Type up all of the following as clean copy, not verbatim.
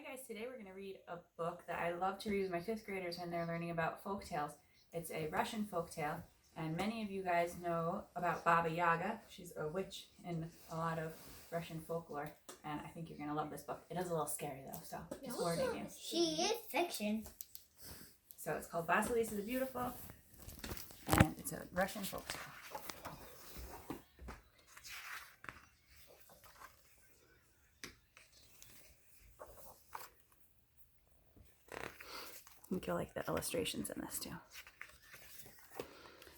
guys, today we're going to read a book that I love to read with my fifth graders when they're learning about folk tales. It's a Russian folk tale, and many of you guys know about Baba Yaga. She's a witch in a lot of Russian folklore, and I think you're going to love this book. It is a little scary though, so just warning you. She is fiction. So it's called Vasilissa the Beautiful, and it's a Russian folk tale. I think you'll like the illustrations in this too.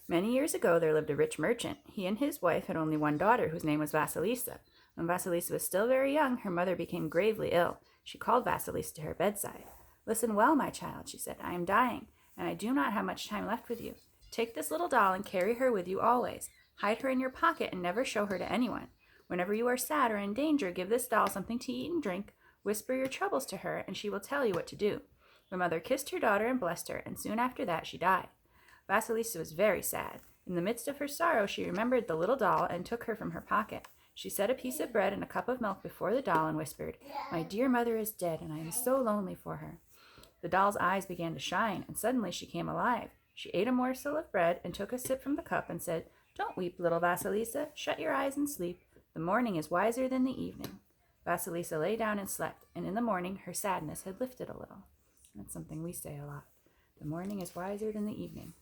Many years ago, there lived a rich merchant. He and his wife had only one daughter, whose name was Vasilissa. When Vasilissa was still very young, her mother became gravely ill. She called Vasilissa to her bedside. "Listen well, my child," she said. "I am dying, and I do not have much time left with you. Take this little doll and carry her with you always. Hide her in your pocket and never show her to anyone. Whenever you are sad or in danger, give this doll something to eat and drink. Whisper your troubles to her, and she will tell you what to do." The mother kissed her daughter and blessed her, and soon after that she died. Vasilissa was very sad. In the midst of her sorrow, she remembered the little doll and took her from her pocket. She set a piece of bread and a cup of milk before the doll and whispered, "My dear mother is dead, and I am so lonely for her." The doll's eyes began to shine, and suddenly she came alive. She ate a morsel of bread and took a sip from the cup and said, "Don't weep, little Vasilissa. Shut your eyes and sleep. The morning is wiser than the evening." Vasilissa lay down and slept, and in the morning her sadness had lifted a little. That's something we say a lot. The morning is wiser than the evening.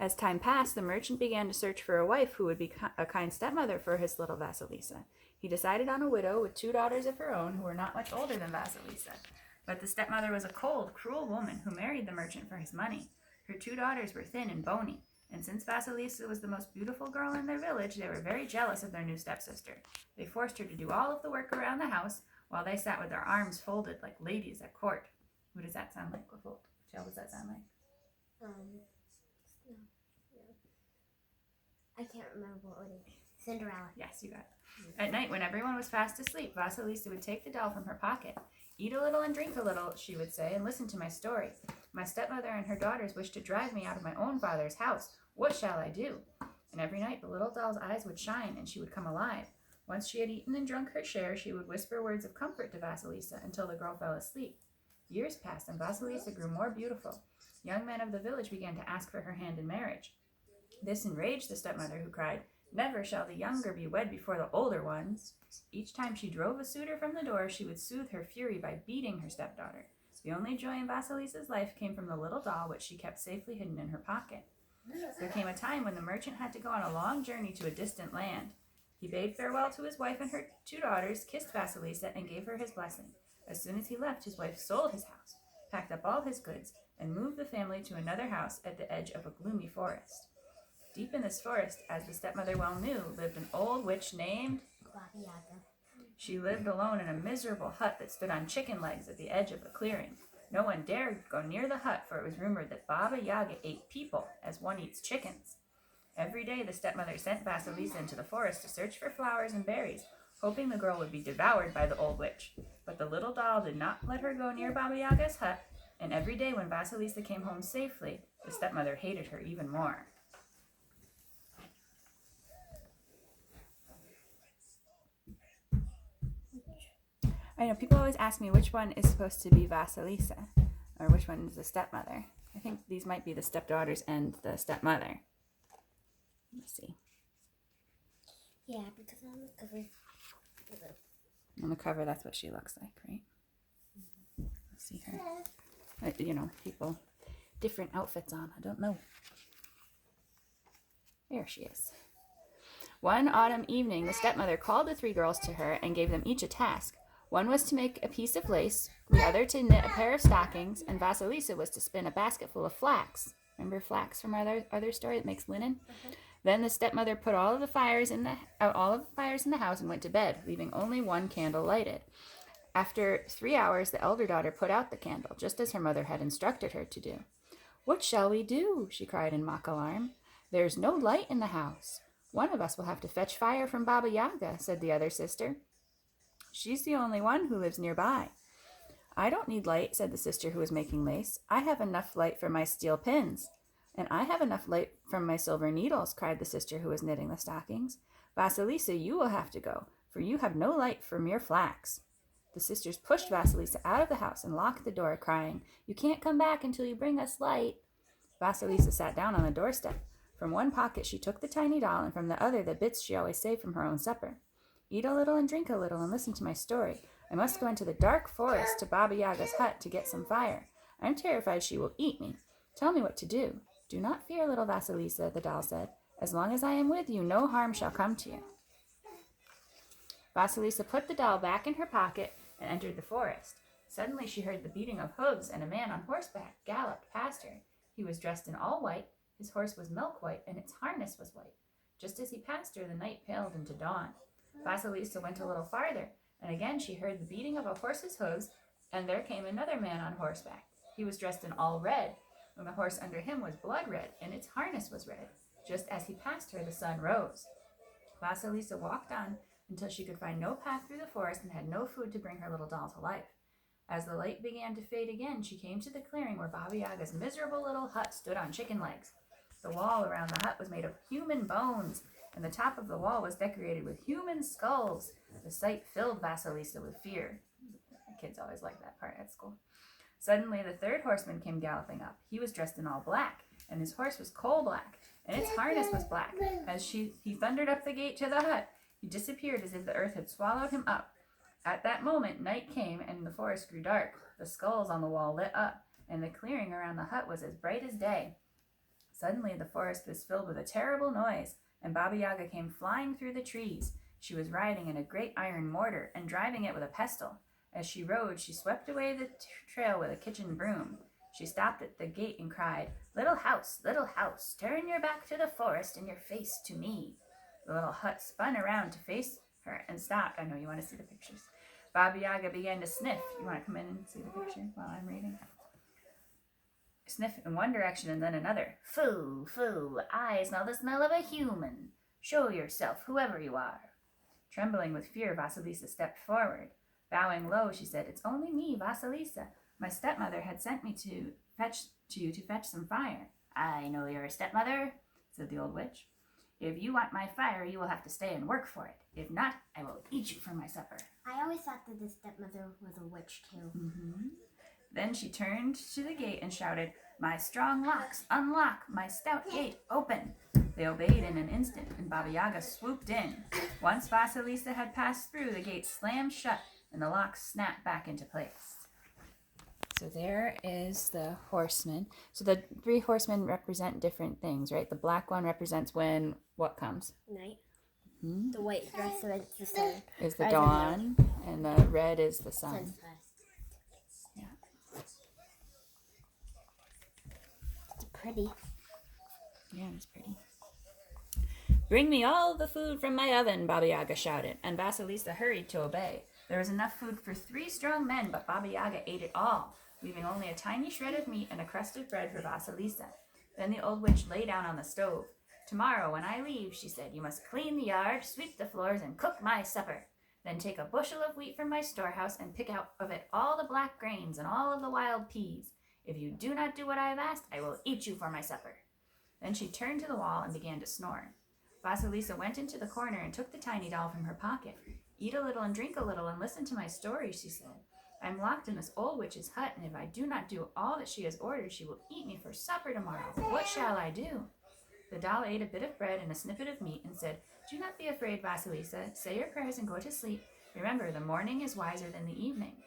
As time passed, the merchant began to search for a wife who would be a kind stepmother for his little Vasilissa. He decided on a widow with 2 daughters of her own who were not much older than Vasilissa. But the stepmother was a cold, cruel woman who married the merchant for his money. Her 2 daughters were thin and bony, and since Vasilissa was the most beautiful girl in their village, they were very jealous of their new stepsister. They forced her to do all of the work around the house, while they sat with their arms folded like ladies at court. What does that sound like? What tale does that sound like? No. I can't remember what it is. Cinderella. Yes, you got it. At night, when everyone was fast asleep, Vasilissa would take the doll from her pocket. "Eat a little and drink a little," she would say, "and listen to my story. My stepmother and her daughters wish to drive me out of my own father's house. What shall I do?" And every night the little doll's eyes would shine and she would come alive. Once she had eaten and drunk her share, she would whisper words of comfort to Vasilissa until the girl fell asleep. Years passed, and Vasilissa grew more beautiful. Young men of the village began to ask for her hand in marriage. This enraged the stepmother, who cried, "Never shall the younger be wed before the older ones." Each time she drove a suitor from the door, she would soothe her fury by beating her stepdaughter. The only joy in Vasilissa's life came from the little doll, which she kept safely hidden in her pocket. There came a time when the merchant had to go on a long journey to a distant land. He bade farewell to his wife and her 2 daughters, kissed Vasilissa, and gave her his blessing. As soon as he left, his wife sold his house, packed up all his goods, and moved the family to another house at the edge of a gloomy forest. Deep in this forest, as the stepmother well knew, lived an old witch named Baba Yaga. She lived alone in a miserable hut that stood on chicken legs at the edge of a clearing. No one dared go near the hut, for it was rumored that Baba Yaga ate people as one eats chickens. Every day the stepmother sent Vasilissa into the forest to search for flowers and berries, hoping the girl would be devoured by the old witch. But the little doll did not let her go near Baba Yaga's hut, and every day when Vasilissa came home safely, the stepmother hated her even more. I know people always ask me which one is supposed to be Vasilissa, or which one is the stepmother. I think these might be the stepdaughters and the stepmother. Let's see. Yeah, because on the cover. On the cover, that's what she looks like, right? Let's see her. People, different outfits on. I don't know. There she is. One autumn evening, the stepmother called the 3 girls to her and gave them each a task. One was to make a piece of lace, the other to knit a pair of stockings, and Vasilissa was to spin a basket full of flax. Remember flax from our other story that makes linen? Then the stepmother put all of the fires in the house and went to bed, leaving only 1 candle lighted. After 3 hours, the elder daughter put out the candle, just as her mother had instructed her to do. "What shall we do?" she cried in mock alarm. "There's no light in the house." "One of us will have to fetch fire from Baba Yaga," said the other sister. "She's the only one who lives nearby." "I don't need light," said the sister who was making lace. "I have enough light for my steel pins." "And I have enough light from my silver needles," cried the sister who was knitting the stockings. "Vasilissa, you will have to go, for you have no light from your flax." The sisters pushed Vasilissa out of the house and locked the door, crying, "You can't come back until you bring us light." Vasilissa sat down on the doorstep. From one pocket she took the tiny doll, and from the other the bits she always saved from her own supper. "Eat a little and drink a little and listen to my story. I must go into the dark forest to Baba Yaga's hut to get some fire. I'm terrified she will eat me. Tell me what to do." "Do not fear, little Vasilissa," the doll said. "As long as I am with you, no harm shall come to you." Vasilissa put the doll back in her pocket and entered the forest. Suddenly she heard the beating of hooves, and a man on horseback galloped past her. He was dressed in all white, his horse was milk white, and its harness was white. Just as he passed her, the night paled into dawn. Vasilissa went a little farther, and again she heard the beating of a horse's hooves, and there came another man on horseback. He was dressed in all red, and the horse under him was blood red, and its harness was red. Just as he passed her, the sun rose. Vasilissa walked on until she could find no path through the forest and had no food to bring her little doll to life. As the light began to fade again, she came to the clearing where Baba Yaga's miserable little hut stood on chicken legs. The wall around the hut was made of human bones, and the top of the wall was decorated with human skulls. The sight filled Vasilissa with fear. The kids always liked that part at school. Suddenly, the third horseman came galloping up. He was dressed in all black, and his horse was coal black, and its harness was black. As he thundered up the gate to the hut, he disappeared as if the earth had swallowed him up. At that moment, night came, and the forest grew dark. The skulls on the wall lit up, and the clearing around the hut was as bright as day. Suddenly, the forest was filled with a terrible noise, and Baba Yaga came flying through the trees. She was riding in a great iron mortar and driving it with a pestle. As she rode, she swept away the trail with a kitchen broom. She stopped at the gate and cried, little house, turn your back to the forest and your face to me." The little hut spun around to face her and stopped. I know you want to see the pictures. Baba Yaga began to sniff. You want to come in and see the picture while I'm reading? Sniff in one direction and then another. "Foo, foo, I smell the smell of a human. Show yourself, whoever you are." Trembling with fear, Vasilissa stepped forward. Bowing low, she said, "It's only me, Vasilissa. My stepmother had sent me to you to fetch some fire." "I know your stepmother," said the old witch. "If you want my fire, you will have to stay and work for it. If not, I will eat you for my supper." I always thought that the stepmother was a witch too. Then she turned to the gate and shouted, "My strong locks, unlock, my stout gate, open." They obeyed in an instant, and Baba Yaga swooped in. Once Vasilissa had passed through, the gate slammed shut, and the locks snapped back into place. So there is the horseman. So the three horsemen represent different things, right? The black one represents when what comes? Night. The white dress is the sun. Is the dawn, and the red is the sun. Sunrise. Yeah. It's pretty. Yeah, it's pretty. "Bring me all the food from my oven," Baba Yaga shouted, and Vasilissa hurried to obey. There was enough food for 3 strong men, but Baba Yaga ate it all, leaving only a tiny shred of meat and a crust of bread for Vasilissa. Then the old witch lay down on the stove. "Tomorrow, when I leave," she said, "you must clean the yard, sweep the floors, and cook my supper. Then take a bushel of wheat from my storehouse and pick out of it all the black grains and all of the wild peas. If you do not do what I have asked, I will eat you for my supper." Then she turned to the wall and began to snore. Vasilissa went into the corner and took the tiny doll from her pocket. "Eat a little and drink a little and listen to my story," she said. "I'm locked in this old witch's hut, and if I do not do all that she has ordered, she will eat me for supper tomorrow. What shall I do?" The doll ate a bit of bread and a snippet of meat and said, "Do not be afraid, Vasilissa. Say your prayers and go to sleep. Remember, the morning is wiser than the evening."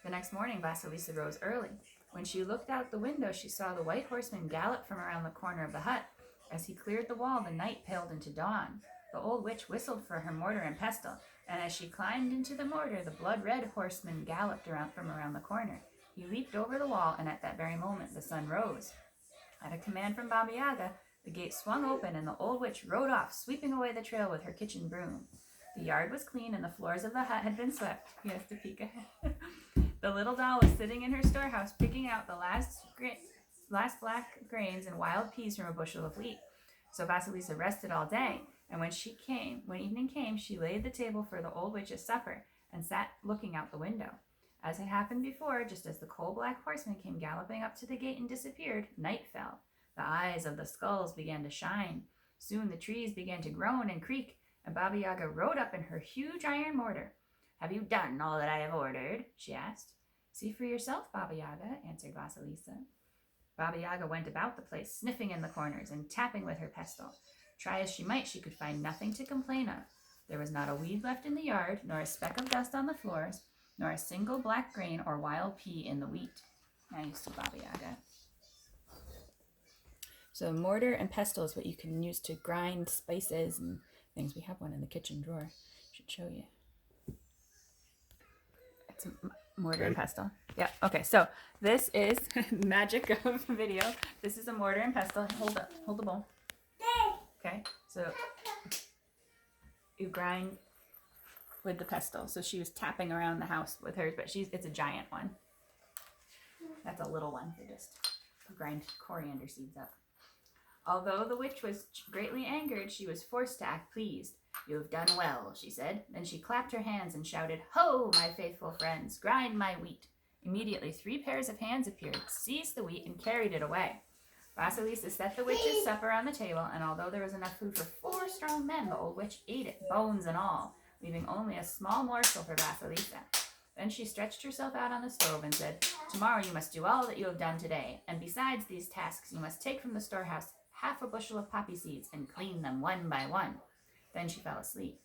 The next morning, Vasilissa rose early. When she looked out the window, she saw the white horseman gallop from around the corner of the hut. As he cleared the wall, the night paled into dawn. The old witch whistled for her mortar and pestle, and as she climbed into the mortar, the blood-red horseman galloped from around the corner. He leaped over the wall, and at that very moment, the sun rose. At a command from Baba Yaga, the gate swung open, and the old witch rode off, sweeping away the trail with her kitchen broom. The yard was clean, and the floors of the hut had been swept. He has to peek ahead. The little doll was sitting in her storehouse, picking out the last black grains and wild peas from a bushel of wheat. So Vasilissa rested all day, and when evening came, she laid the table for the old witch's supper and sat looking out the window. As had happened before, just as the coal-black horseman came galloping up to the gate and disappeared, night fell. The eyes of the skulls began to shine. Soon the trees began to groan and creak, and Baba Yaga rode up in her huge iron mortar. Have you done all that I have ordered? She asked. See for yourself, Baba Yaga, answered Vasilisa. Baba Yaga went about the place, sniffing in the corners and tapping with her pestle. Try as she might, she could find nothing to complain of. There was not a weed left in the yard, nor a speck of dust on the floors, nor a single black grain or wild pea in the wheat. Now you see Baba Yaga. So mortar and pestle is what you can use to grind spices and things. We have one in the kitchen drawer. Should show you. It's a mortar and pestle. Yeah. Okay. So this is magic of video. This is a mortar and pestle. Hold the bowl. Okay. So you grind with the pestle. So she was tapping around the house with hers, but it's a giant one. That's a little one. They just grind coriander seeds up. Although the witch was greatly angered, she was forced to act pleased. You have done well, she said. Then she clapped her hands and shouted, Ho, my faithful friends, grind my wheat. Immediately 3 pairs of hands appeared, seized the wheat, and carried it away. Vasilisa set the witch's supper on the table, and although there was enough food for 4 strong men, the old witch ate it, bones and all, leaving only a small morsel for Vasilisa. Then she stretched herself out on the stove and said, Tomorrow you must do all that you have done today, and besides these tasks you must take from the storehouse half a bushel of poppy seeds and clean them one by one. Then she fell asleep.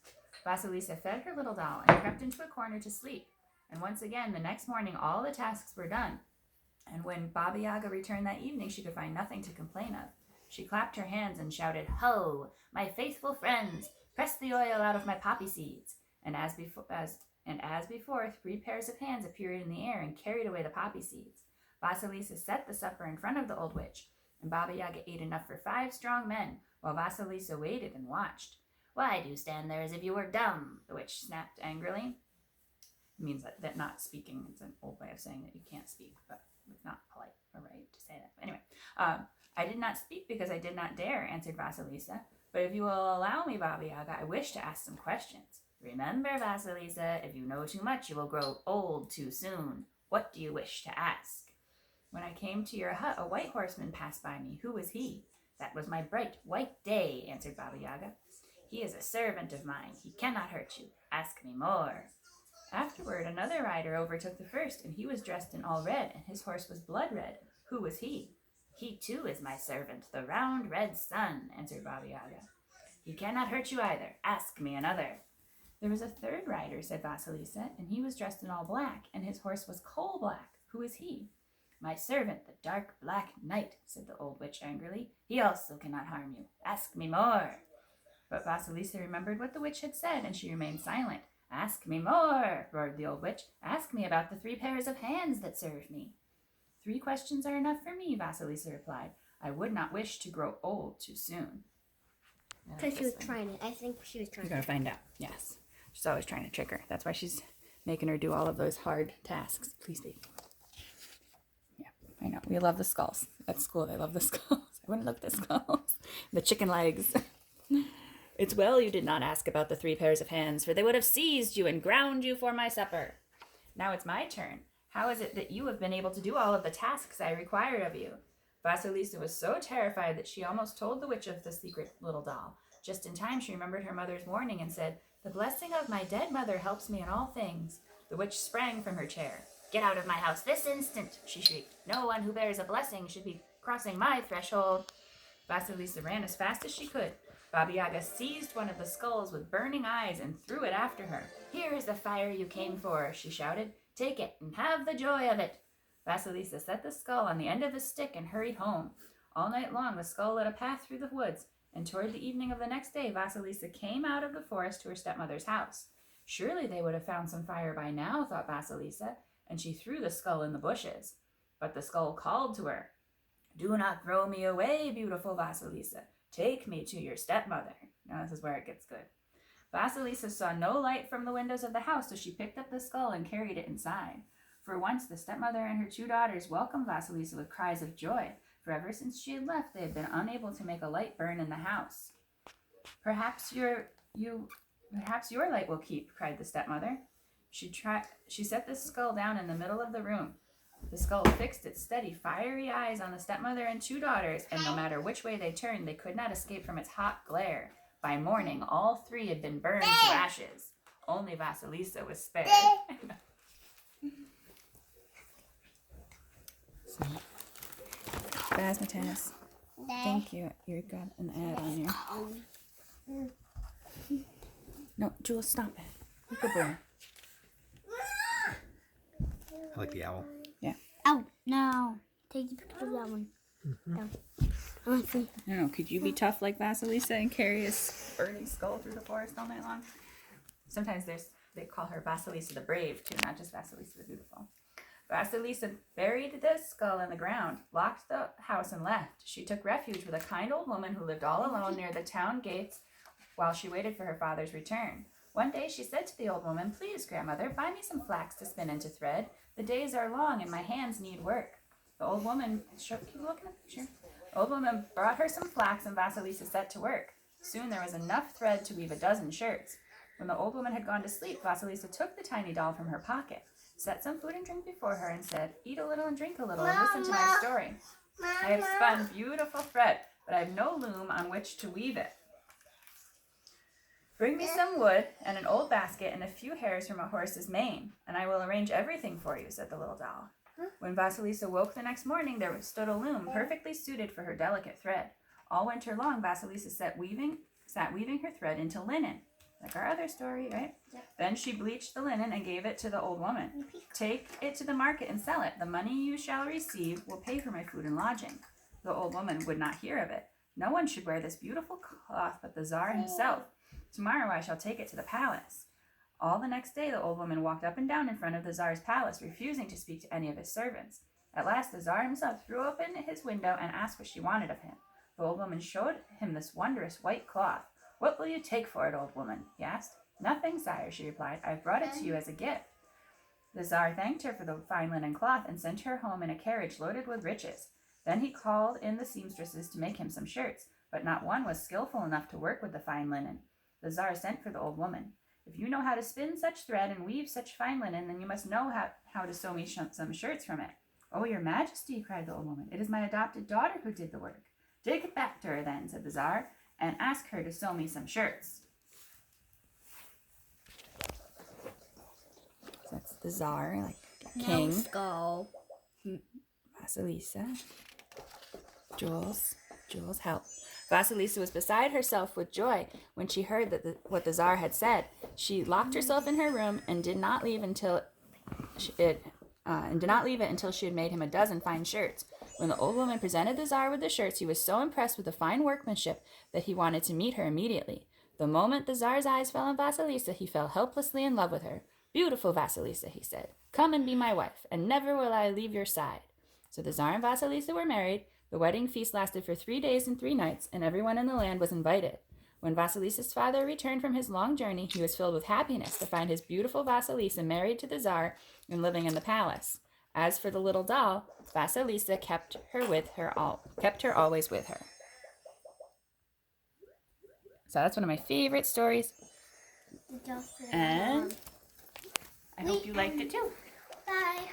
Vasilisa fed her little doll and crept into a corner to sleep. And once again, the next morning, all the tasks were done. And when Baba Yaga returned that evening, she could find nothing to complain of. She clapped her hands and shouted, Ho, my faithful friends, press the oil out of my poppy seeds. And as before, 3 pairs of hands appeared in the air and carried away the poppy seeds. Vasilisa set the supper in front of the old witch, and Baba Yaga ate enough for 5 strong men, while Vasilisa waited and watched. Why do you stand there as if you were dumb? The witch snapped angrily. It means that not speaking. It's an old way of saying that you can't speak, but it's not polite or right to say that. But anyway, I did not speak because I did not dare, answered Vasilisa. But if you will allow me, Baba Yaga, I wish to ask some questions. Remember, Vasilisa, if you know too much, you will grow old too soon. What do you wish to ask? When I came to your hut, a white horseman passed by me. Who was he? That was my bright white day, answered Baba Yaga. He is a servant of mine. He cannot hurt you. Ask me more. Afterward, another rider overtook the first, and he was dressed in all red, and his horse was blood red. Who was he? He too is my servant, the round red sun, answered Baba Yaga. He cannot hurt you either. Ask me another. There was a third rider, said Vasilisa, and he was dressed in all black, and his horse was coal black. Who is he? My servant, the dark black knight, said the old witch angrily. He also cannot harm you. Ask me more. But Vasilisa remembered what the witch had said, and she remained silent. Ask me more, roared the old witch. Ask me about the 3 pairs of hands that serve me. 3 questions are enough for me, Vasilisa replied. I would not wish to grow old too soon. Because she was trying it. I think she was trying You're going to find out. Yes. She's always trying to trick her. That's why she's making her do all of those hard tasks. Please be. Yeah, I know. We love the skulls. At school, they love the skulls. I wouldn't look at the skulls. The chicken legs. It's well you did not ask about the 3 pairs of hands, for they would have seized you and ground you for my supper. Now it's my turn. How is it that you have been able to do all of the tasks I required of you? Vasilisa was so terrified that she almost told the witch of the secret little doll. Just in time, she remembered her mother's warning and said, The blessing of my dead mother helps me in all things. The witch sprang from her chair. Get out of my house this instant, she shrieked. No one who bears a blessing should be crossing my threshold. Vasilisa ran as fast as she could. Baba Yaga seized one of the skulls with burning eyes and threw it after her. Here is the fire you came for, she shouted. Take it and have the joy of it. Vasilisa set the skull on the end of the stick and hurried home. All night long the skull led a path through the woods, and toward the evening of the next day Vasilisa came out of the forest to her stepmother's house. Surely they would have found some fire by now, thought Vasilisa, and she threw the skull in the bushes. But the skull called to her. Do not throw me away, beautiful Vasilisa. Take me to your stepmother. Now this is where it gets good. Vasilisa saw no light from the windows of the house, so she picked up the skull and carried it inside. For once, the stepmother and her 2 daughters welcomed Vasilisa with cries of joy, for ever since she had left, they had been unable to make a light burn in the house. Perhaps your light will keep, cried the stepmother. She set the skull down in the middle of the room. The skull fixed its steady, fiery eyes on the stepmother and 2 daughters, and no matter which way they turned, they could not escape from its hot glare. By morning, all 3 had been burned to ashes. Only Vasilissa was spared. So, Basmatas, thank you. You got an ad on here. No, Jules, stop it. Good boy. I like the owl. Yeah. Oh, no. Take a picture of that one. No. I want to see. No, could you be tough like Vasilissa and carry his burning skull through the forest all night long? Sometimes they call her Vasilissa the Brave too, not just Vasilissa the Beautiful. Vasilissa buried the skull in the ground, locked the house, and left. She took refuge with a kind old woman who lived all alone near the town gates while she waited for her father's return. One day she said to the old woman, "Please, grandmother, buy me some flax to spin into thread. The days are long and my hands need work." The old woman, keep looking at the picture. The old woman brought her some flax and Vasilissa set to work. Soon there was enough thread to weave a dozen shirts. When the old woman had gone to sleep, Vasilissa took the tiny doll from her pocket, set some food and drink before her, and said, "Eat a little and drink a little and listen to my story. I have spun beautiful thread, but I have no loom on which to weave it. Bring me some wood and an old basket and a few hairs from a horse's mane, and I will arrange everything for you," said the little doll. When Vasilissa woke the next morning, there stood a loom perfectly suited for her delicate thread. All winter long, Vasilissa sat weaving her thread into linen, like our other story, right? Yep. Then she bleached the linen and gave it to the old woman. "Take it to the market and sell it. The money you shall receive will pay for my food and lodging." The old woman would not hear of it. "No one should wear this beautiful cloth but the Tsar himself. Tomorrow I shall take it to the palace." All the next day the old woman walked up and down in front of the Tsar's palace, refusing to speak to any of his servants. At last the Tsar himself threw open his window and asked what she wanted of him. The old woman showed him this wondrous white cloth. "What will you take for it, old woman?" he asked. "Nothing, sire," she replied. "I've brought it to you as a gift." The Tsar thanked her for the fine linen cloth and sent her home in a carriage loaded with riches. Then he called in the seamstresses to make him some shirts, but not one was skillful enough to work with the fine linen. The Tsar sent for the old woman. "If you know how to spin such thread and weave such fine linen, then you must know how to sew me some shirts from it." "Oh, your majesty," cried the old woman, "it is my adopted daughter who did the work." "Take it back to her then," said the Tsar, "and ask her to sew me some shirts." So that's the Tsar, like king. No skull. Vasilissa. Jules helped. Vasilissa was beside herself with joy when she heard that what the Tsar had said. She locked herself in her room and did not leave it until she had made him a dozen fine shirts. When the old woman presented the Tsar with the shirts, he was so impressed with the fine workmanship that he wanted to meet her immediately. The moment the Tsar's eyes fell on Vasilissa, he fell helplessly in love with her. "Beautiful Vasilissa," he said, "come and be my wife, and never will I leave your side." So the Tsar and Vasilissa were married. The wedding feast lasted for 3 days and 3 nights, and everyone in the land was invited. When Vasilissa's father returned from his long journey, he was filled with happiness to find his beautiful Vasilissa married to the Tsar and living in the palace. As for the little doll, Vasilissa kept her always with her. So that's one of my favorite stories, and I hope you liked it too. Bye.